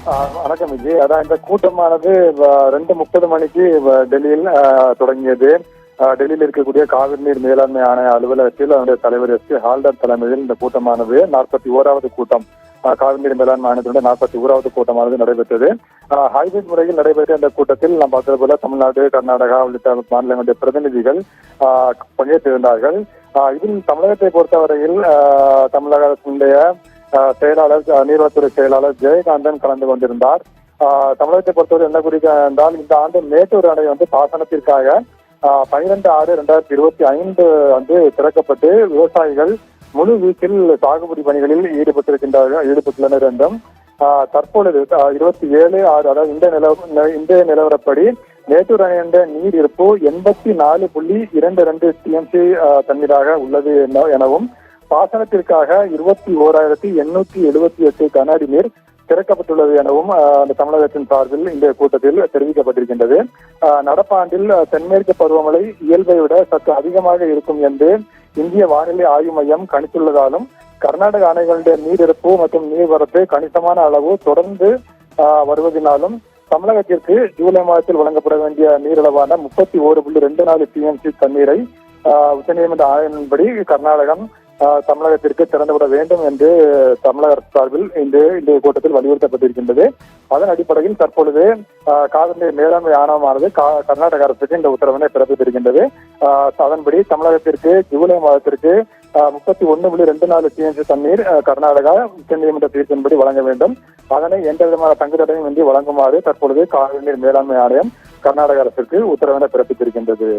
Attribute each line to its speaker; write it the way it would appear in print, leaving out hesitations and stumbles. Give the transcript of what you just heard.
Speaker 1: வணக்கம் விஜய். அதான் இந்த கூட்டமானது 2:30 மணிக்கு டெல்லியில் தொடங்கியது. டெல்லியில் இருக்கக்கூடிய காவிரி நீர் மேலாண்மை ஆணைய அலுவலகத்தில் அதனுடைய தலைவர் ஹால்டர் தலைமையில் இந்த கூட்டமானது 41வது கூட்டம், காவிரி நீர் மேலாண்மை ஆணையத்தினுடைய 41வது கூட்டமானது நடைபெற்றது. ஹைபிரிட் முறையில் நடைபெற்ற இந்த கூட்டத்தில் நாம் பார்த்தது போல தமிழ்நாடு, கர்நாடகா உள்ளிட்ட மாநிலங்களுடைய பிரதிநிதிகள் பங்கேற்றிருந்தார்கள். இதில் தமிழகத்தை பொறுத்தவரையில் தமிழகத்தினுடைய செயலாளர், நீர்வளத்துறை செயலாளர் ஜெயகாந்தன் கலந்து கொண்டிருந்தார். தமிழகத்தை பொறுத்தவரை என்ன குறிக்க என்றால், இந்த ஆண்டு மேட்டூர் அணை பாசனத்திற்காக 12/6/2025 திறக்கப்பட்டு விவசாயிகள் முழு வீச்சில் சாகுபடி பணிகளில் ஈடுபட்டுள்ளனர் என்றும், தற்பொழுது 27/6 அதாவது இந்த நிலவரப்படி மேட்டூர் அணையின் நீர் இருப்பு 84.22 TMC தண்ணீராக உள்ளது எனவும், பாசனத்திற்காக 21,878 கன அடி நீர் திறக்கப்பட்டுள்ளது எனவும் அந்த தமிழகத்தின் சார்பில் இந்த கூட்டத்தில் தெரிவிக்கப்பட்டிருக்கின்றது. நடப்பாண்டில் தென்மேற்கு பருவமழை இயல்பை விட சற்று அதிகமாக இருக்கும் என்று இந்திய வானிலை ஆய்வு மையம் கணித்துள்ளதாலும், கர்நாடக அணைகளுடைய நீரிருப்பு மற்றும் நீர்வரத்து கணிசமான அளவு தொடர்ந்து வருவதனாலும் தமிழகத்திற்கு ஜூலை மாதத்தில் வழங்கப்பட வேண்டிய நீரளவான 31.24 TMC தண்ணீரை உச்சநீதிமன்ற ஆணையின்படி கர்நாடகம் தமிழகத்திற்கு திறந்துவிட வேண்டும் என்று தமிழக அரசு சார்பில் இந்த கூட்டத்தில் வலியுறுத்தப்பட்டிருக்கின்றது. அதன் அடிப்படையில் தற்பொழுது காவிரி நீர் மேலாண்மை ஆணையமானது கர்நாடக அரசுக்கு இந்த உத்தரவினை பிறப்பித்திருக்கின்றது. அதன்படி தமிழகத்திற்கு ஜூலை மாதத்திற்கு 31.24 TMC தண்ணீர் கர்நாடகா உச்சநீதிமன்ற தீர்ப்பின்படி வழங்க வேண்டும். அதனை எந்த விதமான தங்குதடையும் இன்றி வழங்குமாறு தற்பொழுது காவிரி நீர் மேலாண்மை ஆணையம் கர்நாடக அரசுக்கு உத்தரவினை பிறப்பித்திருக்கின்றது.